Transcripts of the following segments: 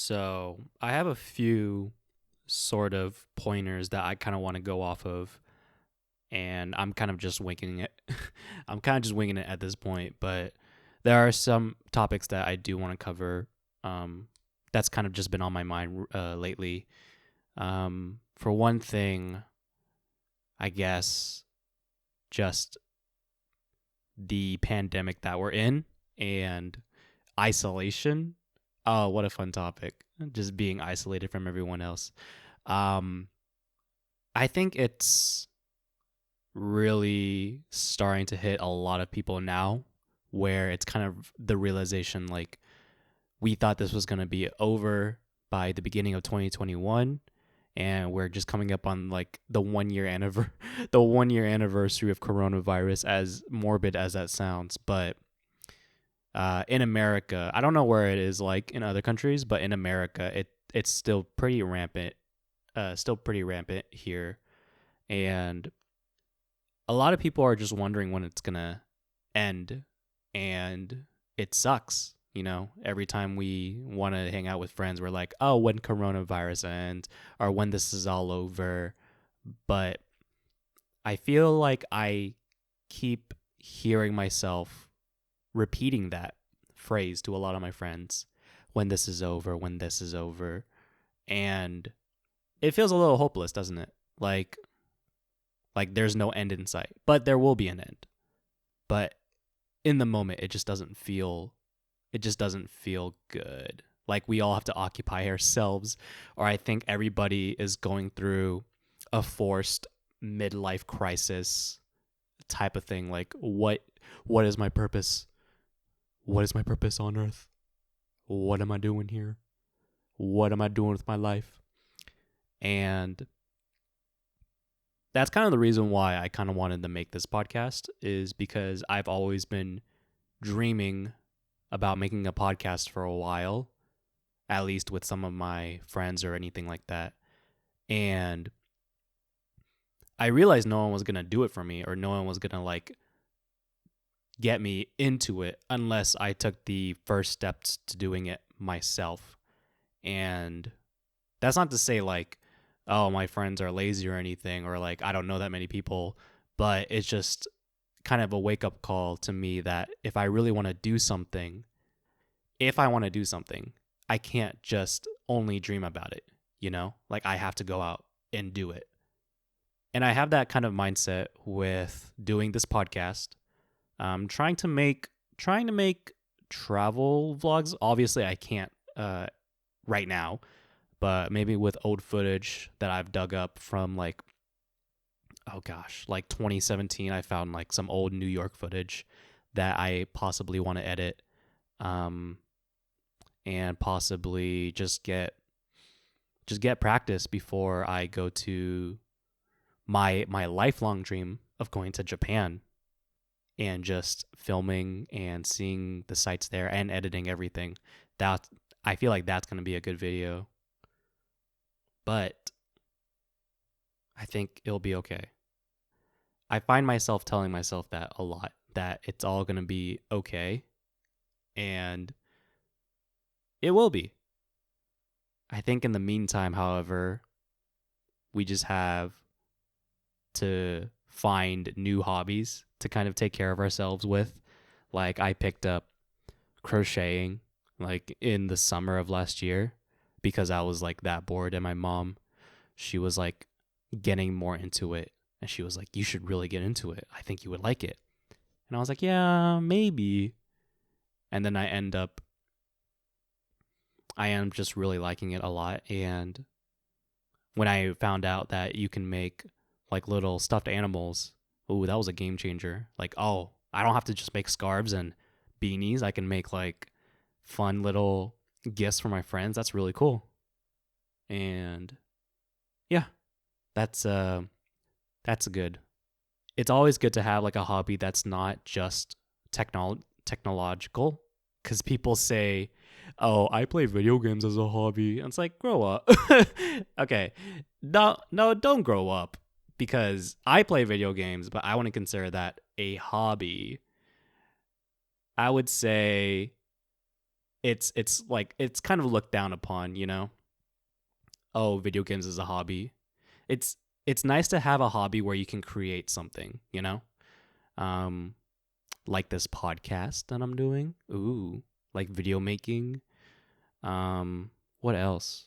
So I have a few sort of pointers that I kind of want to go off of, and I'm kind of just winging it. I'm kind of just winging it at this point, but there are some topics that I do want to cover. That's kind of just been on my mind lately. For one thing, I guess just the pandemic that we're in and isolation. Oh, what a fun topic. Just being isolated from everyone else. Um, I think it's really starting to hit a lot of people now where it's kind of the realization like we thought this was going to be over by the beginning of 2021 and we're just coming up on like the 1 year the 1 year anniversary of coronavirus, as morbid as that sounds. But in America, I don't know where it is like in other countries, but in America, it's still pretty rampant. Still pretty rampant here, and a lot of people are just wondering when it's gonna end, and it sucks. Every time we want to hang out with friends, we're like, "Oh, when coronavirus ends, or when this is all over." But I feel like I keep hearing myself repeating that phrase to a lot of my friends, when this is over, when this is over. And it feels a little hopeless, doesn't it? Like there's no end in sight, but there will be an end. But in the moment, it just doesn't feel good. Like we all have to occupy ourselves, or I think everybody is going through a forced midlife crisis type of thing. Like what is my purpose? What is my purpose on earth? What am I doing here? What am I doing with my life? And that's kind of the reason why I kind of wanted to make this podcast, is because I've always been dreaming about making a podcast for a while, at least with some of my friends or anything like that. And I realized no one was going to do it for me, or no one was going to like get me into it unless I took the first steps to doing it myself. And that's not to say like, oh, my friends are lazy or anything, or like I don't know that many people, but it's just kind of a wake up call to me that if I really want to do something, I can't just only dream about it, Like I have to go out and do it. And I have that kind of mindset with doing this podcast. Trying to make travel vlogs. Obviously, I can't right now, but maybe with old footage that I've dug up from like, oh gosh, like 2017, I found like some old New York footage that I possibly want to edit, and possibly just get practice before I go to my lifelong dream of going to Japan, and just filming and seeing the sights there and editing everything. That I feel like that's going to be a good video. But I think it'll be okay. I find myself telling myself that a lot, that it's all going to be okay, and it will be. I think in the meantime, however, we just have to find new hobbies to kind of take care of ourselves with. Like I picked up crocheting like in the summer of last year because I was like that bored, and my mom, she was like getting more into it, and she was like, you should really get into it. I think you would like it. And I was like, yeah, maybe. And then I am just really liking it a lot. And when I found out that you can make like little stuffed animals, ooh, that was a game changer. Like, oh, I don't have to just make scarves and beanies. I can make like fun little gifts for my friends. That's really cool. And yeah, that's good. It's always good to have like a hobby that's not just technological, because people say, oh, I play video games as a hobby. And it's like, grow up. Okay. No, don't grow up, because I play video games, but I want to consider that a hobby. I would say it's like it's kind of looked down upon, you know. Oh, video games is a hobby. It's it's nice to have a hobby where you can create something, you know. Um, like this podcast that I'm doing. Ooh, like video making. What else?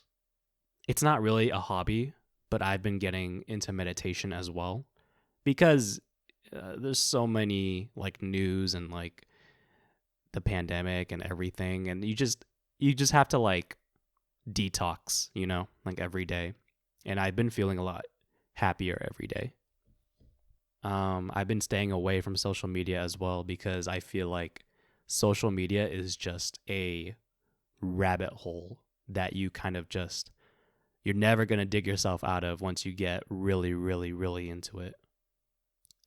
It's not really a hobby, but I've been getting into meditation as well because there's so many like news and like the pandemic and everything, and you just have to like detox, you know, like every day. And I've been feeling a lot happier every day. I've been staying away from social media as well because I feel like social media is just a rabbit hole that you kind of just you're never going to dig yourself out of once you get really really really into it.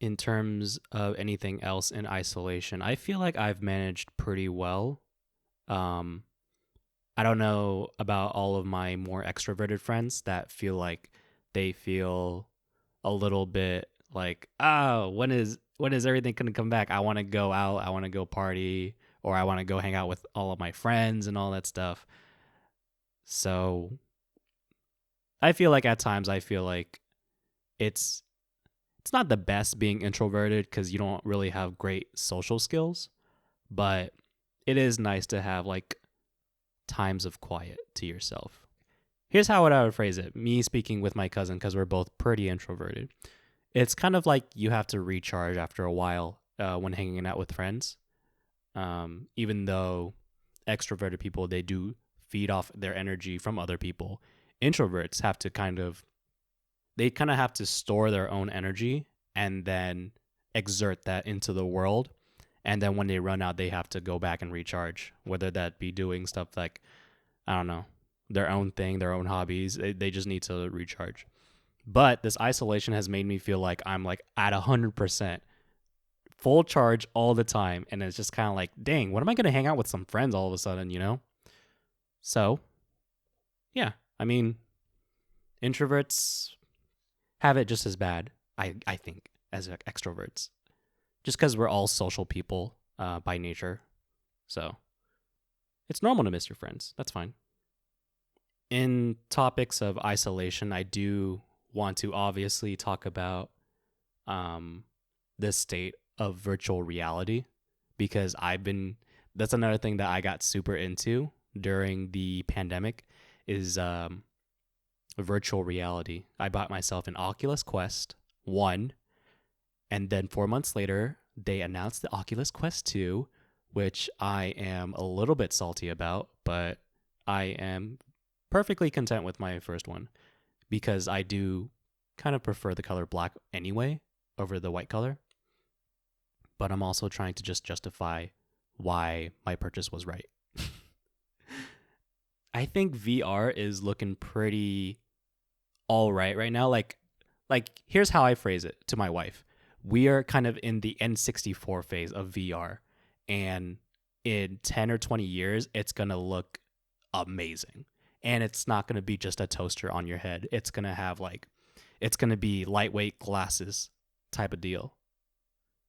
In terms of anything else in isolation, I feel like I've managed pretty well. um I don't know about all of my more extroverted friends that feel like they feel a little bit like, oh, when is everything gonna come back? I want to go out, I want to go party, or I want to go hang out with all of my friends and all that stuff. So I feel like at times I feel like it's it's not the best being introverted because you don't really have great social skills, but it is nice to have like times of quiet to yourself. Here's how I would phrase it. Me speaking with my cousin because we're both pretty introverted. It's kind of like you have to recharge after a while when hanging out with friends. Even though extroverted people, they do feed off their energy from other people. Introverts have to kind of have to store their own energy and then exert that into the world. And then when they run out, they have to go back and recharge, whether that be doing stuff like, I don't know, their own thing, their own hobbies. They just need to recharge. But this isolation has made me feel like I'm like at 100% full charge all the time. And it's just kind of like, dang, when am I going to hang out with some friends all of a sudden, you know? So, yeah, I mean, introverts have it just as bad, I think, as extroverts, just because we're all social people by nature. So it's normal to miss your friends. That's fine. In topics of isolation, I do want to obviously talk about this state of virtual reality because that's another thing that I got super into during the pandemic is virtual reality. I bought myself an Oculus Quest 1, and then 4 months later, they announced the Oculus Quest 2, which I am a little bit salty about, but I am perfectly content with my first one because I do kind of prefer the color black anyway over the white color. But I'm also trying to just justify why my purchase was right. I think VR is looking pretty all right now. Like here's how I phrase it to my wife. We are kind of in the N64 phase of VR, and in 10 or 20 years it's going to look amazing. And it's not going to be just a toaster on your head. It's going to be lightweight glasses type of deal.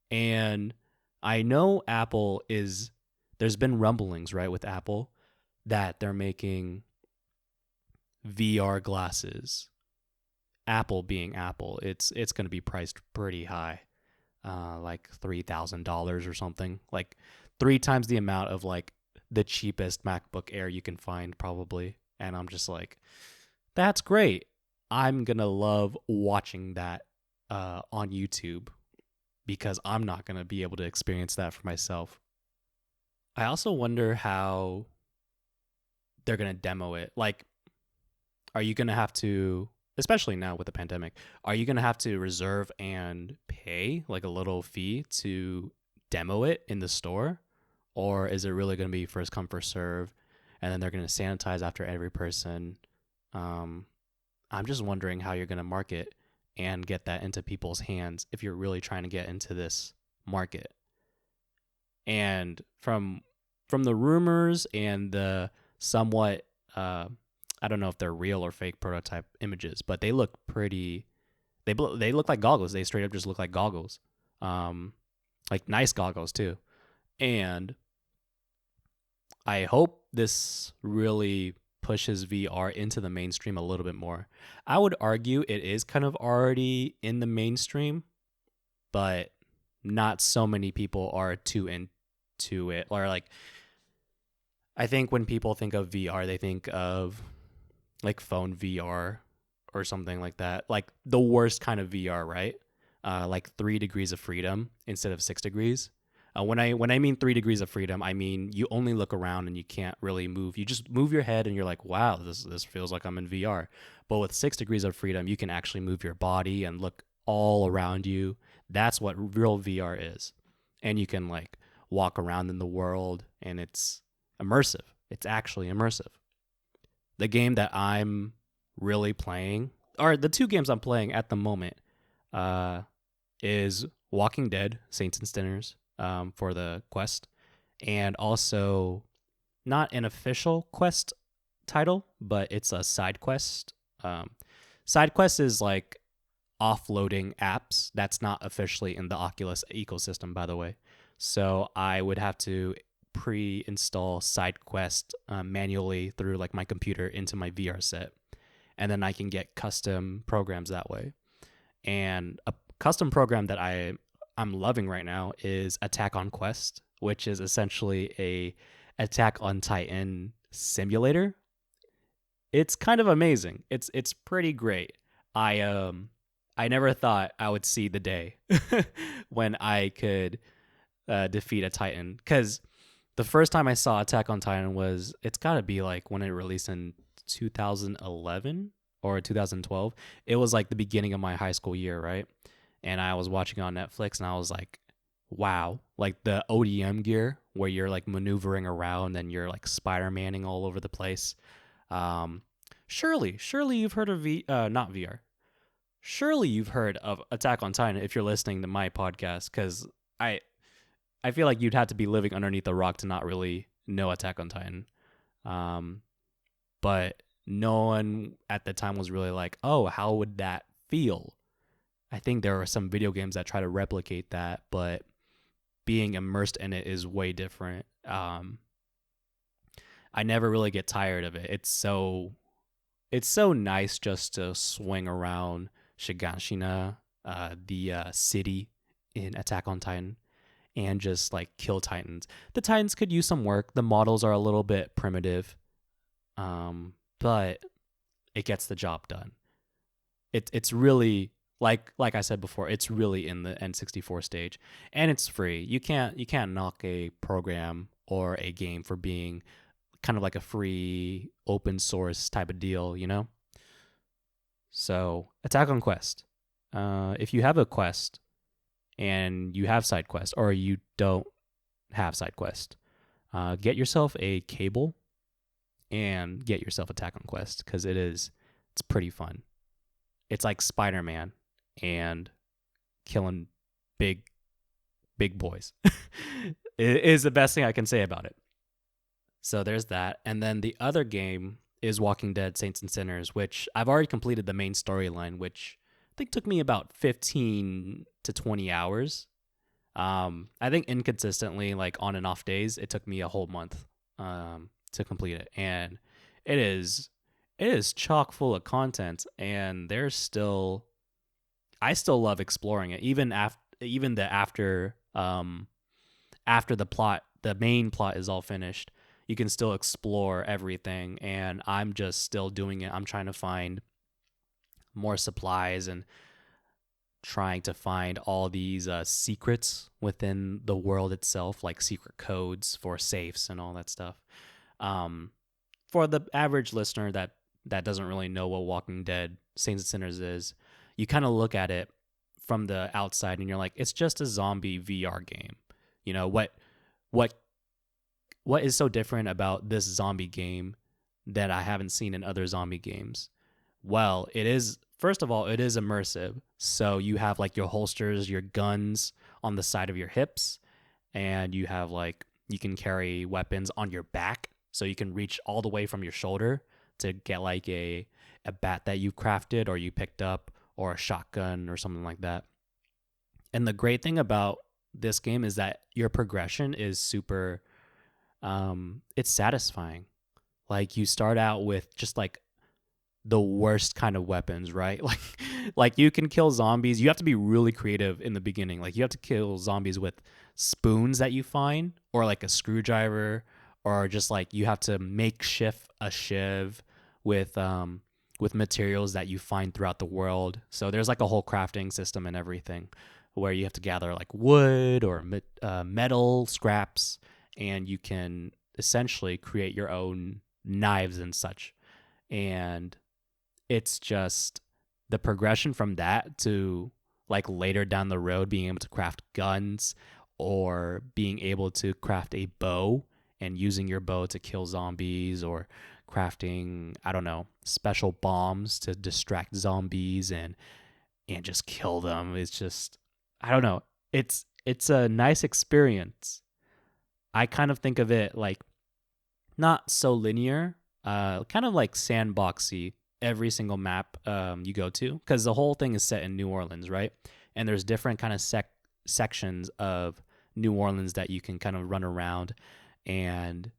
And I know there's been rumblings, right, with Apple that they're making VR glasses. Apple being Apple, it's going to be priced pretty high, like $3,000 or something, like 3 times the amount of like the cheapest MacBook Air you can find probably. And I'm just like, that's great. I'm gonna love watching that on YouTube because I'm not gonna be able to experience that for myself. I also wonder how they're gonna demo it. Like, are you gonna have to, especially now with the pandemic, are you gonna have to reserve and pay like a little fee to demo it in the store? Or is it really gonna be first come, first serve? And then they're gonna sanitize after every person. I'm just wondering how you're gonna market and get that into people's hands if you're really trying to get into this market. And from the rumors and the somewhat I don't know if they're real or fake prototype images, but they look pretty. They look like goggles. They straight up just look like goggles, like nice goggles too. And I hope this really pushes VR into the mainstream a little bit more. I would argue it is kind of already in the mainstream, but not so many people are too into it. Or like, I think when people think of VR, they think of like phone VR or something like that. Like the worst kind of VR, right? Like 3 degrees of freedom instead of 6 degrees. When I mean 3 degrees of freedom, I mean you only look around and you can't really move. You just move your head and you're like, wow, this feels like I'm in VR. But with 6 degrees of freedom, you can actually move your body and look all around you. That's what real VR is, and you can like walk around in the world, and it's immersive. It's actually immersive. The game that I'm really playing, or the two games I'm playing at the moment, uh, is Walking Dead, Saints and Sinners, for the Quest, and also not an official Quest title, but it's a side quest. Side quest is like offloading apps that's not officially in the Oculus ecosystem, by the way. So I would have to pre-install SideQuest manually through like my computer into my VR set, and then I can get custom programs that way. And a custom program that I'm loving right now is Attack on Quest, which is essentially a Attack on Titan simulator. It's kind of amazing. It's pretty great. I never thought I would see the day when I could defeat a Titan, because the first time I saw Attack on Titan was, it's got to be like when it released in 2011 or 2012. It was like the beginning of my high school year, right? And I was watching on Netflix and I was like, wow, like the ODM gear where you're like maneuvering around and you're like Spider-Manning all over the place. Um, surely you've heard of not VR. Surely you've heard of Attack on Titan if you're listening to my podcast, because I feel like you'd have to be living underneath a rock to not really know Attack on Titan. But no one at the time was really like, oh, how would that feel? I think there are some video games that try to replicate that, but being immersed in it is way different. I never really get tired of it. It's so nice just to swing around Shigashina, the city in Attack on Titan, and just like kill Titans. The Titans could use some work. The models are a little bit primitive, but it gets the job done. It's really like I said before, it's really in the N64 stage, and it's free. You can't knock a program or a game for being kind of like a free open source type of deal, you know? So Attack on Quest. If you have a quest and you have side quest, or you don't have side quest, get yourself a cable and get yourself Attack on Quest, because it's pretty fun. It's like Spider-Man and killing big boys. It is the best thing I can say about it. So there's that. And then the other game is Walking Dead Saints and Sinners, which I've already completed the main storyline, which I think took me about 15 to 20 hours. I think inconsistently, like on and off days, it took me a whole month to complete it. And it is chock full of content, and I still love exploring it, even after the main plot is all finished. You can still explore everything, and I'm just still doing it. I'm trying to find more supplies and trying to find all these secrets within the world itself, like secret codes for safes and all that stuff. For the average listener that doesn't really know what Walking Dead Saints and Sinners is, you kind of look at it from the outside and you're like, it's just a zombie VR game. You know, what is so different about this zombie game that I haven't seen in other zombie games? Well, first of all, it is immersive. So you have like your holsters, your guns on the side of your hips, and you have like, you can carry weapons on your back, so you can reach all the way from your shoulder to get like a bat that you crafted or you picked up, or a shotgun or something like that. And the great thing about this game is that your progression is super it's satisfying. Like you start out with just like the worst kind of weapons, right? Like you can kill zombies. You have to be really creative in the beginning. Like you have to kill zombies with spoons that you find, or like a screwdriver, or just like you have to makeshift a shiv with materials that you find throughout the world. So there's like a whole crafting system and everything, where you have to gather like wood or metal scraps, and you can essentially create your own knives and such. And it's just the progression from that to like later down the road being able to craft guns, or being able to craft a bow and using your bow to kill zombies, or crafting, I don't know, special bombs to distract zombies and just kill them. It's just, I don't know. It's a nice experience. I kind of think of it like not so linear, kind of like sandboxy every single map you go to, because the whole thing is set in New Orleans, right? And there's different kind of sections of New Orleans that you can kind of run around and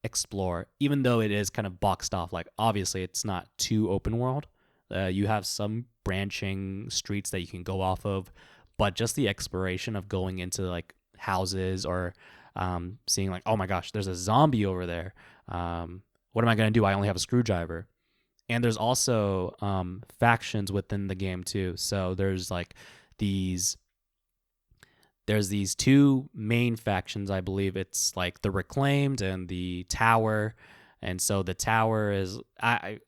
explore, even though it is kind of boxed off. Like obviously it's not too open world. You have some branching streets that you can go off of, but just the exploration of going into like houses, or seeing like, oh my gosh, there's a zombie over there. What am I going to do? I only have a screwdriver. And there's also factions within the game too. So there's like these two main factions. I believe it's like the Reclaimed and the Tower. And so the Tower is, I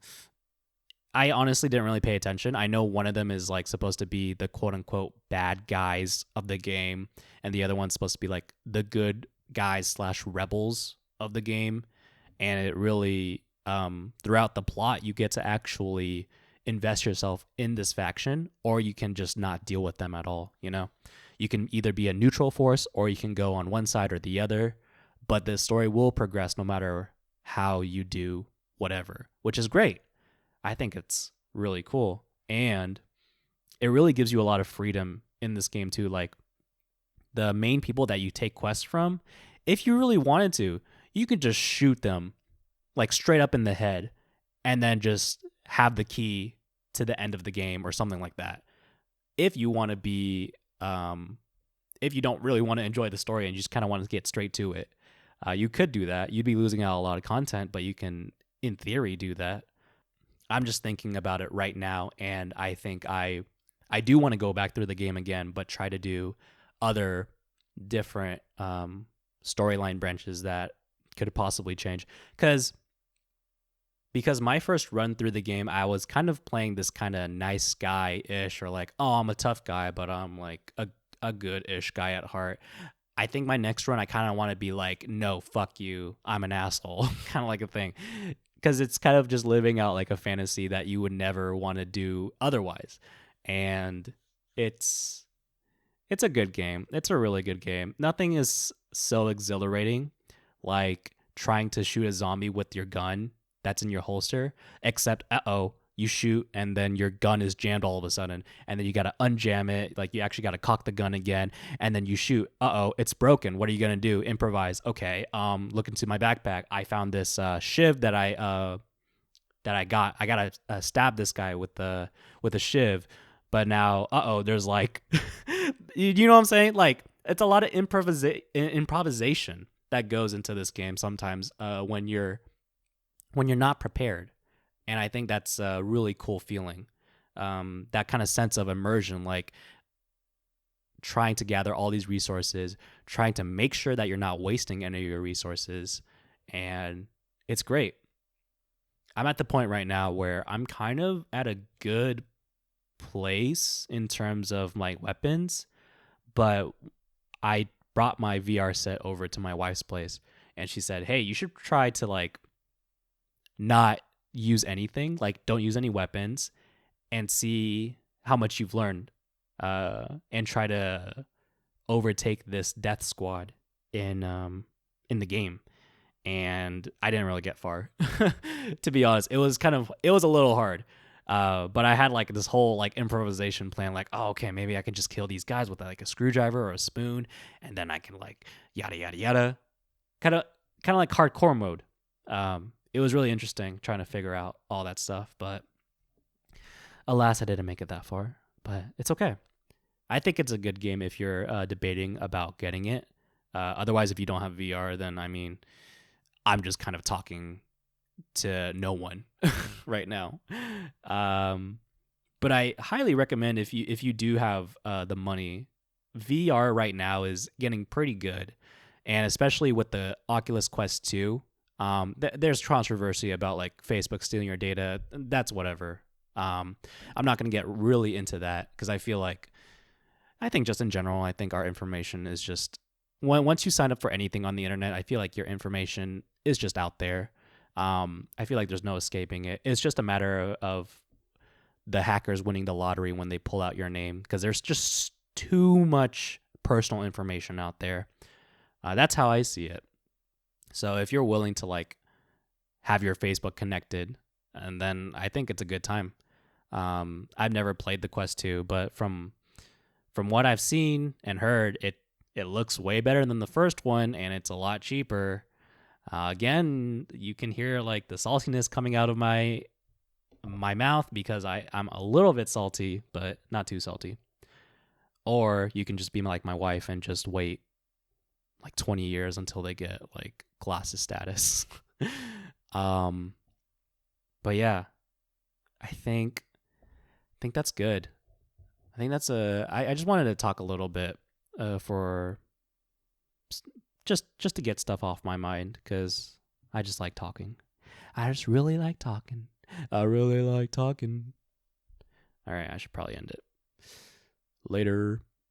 honestly didn't really pay attention. I know one of them is like supposed to be the quote unquote bad guys of the game, and the other one's supposed to be like the good guys / rebels of the game. And it really, throughout the plot, you get to actually invest yourself in this faction, or you can just not deal with them at all. You know, you can either be a neutral force, or you can go on one side or the other, but the story will progress no matter how you do whatever, which is great. I think it's really cool. And it really gives you a lot of freedom in this game too. Like the main people that you take quests from, if you really wanted to, you could just shoot them like straight up in the head, and then just have the key to the end of the game or something like that. If you want to be, if you don't really want to enjoy the story and you just kind of want to get straight to it, you could do that. You'd be losing out a lot of content, but you can, in theory, do that. I'm just thinking about it right now, and I think I do want to go back through the game again, but try to do other different storyline branches that could possibly change. Because my first run through the game, I was kind of playing this kind of nice guy-ish, or like, oh, I'm a tough guy, but I'm like a good-ish guy at heart. I think my next run, I kind of want to be like, no, fuck you, I'm an asshole, kind of like a thing. Because it's kind of just living out like a fantasy that you would never want to do otherwise. And it's a good game. It's a really good game. Nothing is so exhilarating like trying to shoot a zombie with your gun that's in your holster, except you shoot and then your gun is jammed all of a sudden, and then you got to unjam it. Like you actually got to cock the gun again, and then you shoot. It's broken. What are you gonna do? Improvise. Okay. Look into my backpack. I found this shiv that I got. I gotta stab this guy with a shiv, but now there's like, you know what I'm saying? Like it's a lot of improvisation that goes into this game sometimes when you're not prepared. And I think that's a really cool feeling. That kind of sense of immersion, like trying to gather all these resources, trying to make sure that you're not wasting any of your resources. And it's great. I'm at the point right now where I'm kind of at a good place in terms of my weapons, but I brought my VR set over to my wife's place, and she said, hey, you should try to like not use anything, like don't use any weapons, and see how much you've learned, and try to overtake this death squad in the game. And I didn't really get far. To be honest, it was a little hard, but I had like this whole like improvisation plan, like, oh, okay, maybe I can just kill these guys with like a screwdriver or a spoon, and then I can like yada yada yada. kind of like hardcore mode. It was really interesting trying to figure out all that stuff, but alas, I didn't make it that far. But it's okay. I think it's a good game if you're debating about getting it. Otherwise, if you don't have VR, then I mean, I'm just kind of talking to no one right now. But I highly recommend if you do have the money, VR right now is getting pretty good, and especially with the Oculus Quest 2. There's controversy about like Facebook stealing your data. That's whatever. I'm not going to get really into that because I think just in general, I think our information is just once you sign up for anything on the internet, I feel like your information is just out there. I feel like there's no escaping it. It's just a matter of the hackers winning the lottery when they pull out your name because there's just too much personal information out there. That's how I see it. So if you're willing to like have your Facebook connected, and then I think it's a good time. I've never played the Quest 2, but from what I've seen and heard, it looks way better than the first one, and it's a lot cheaper. Again, you can hear like the saltiness coming out of my mouth because I'm a little bit salty, but not too salty. Or you can just be like my wife and just wait like 20 years until they get like glasses status. But yeah, I think that's good. I think that's I just wanted to talk a little bit for just to get stuff off my mind because I just like talking. I just really like talking. I really like talking. All right, I should probably end it. Later.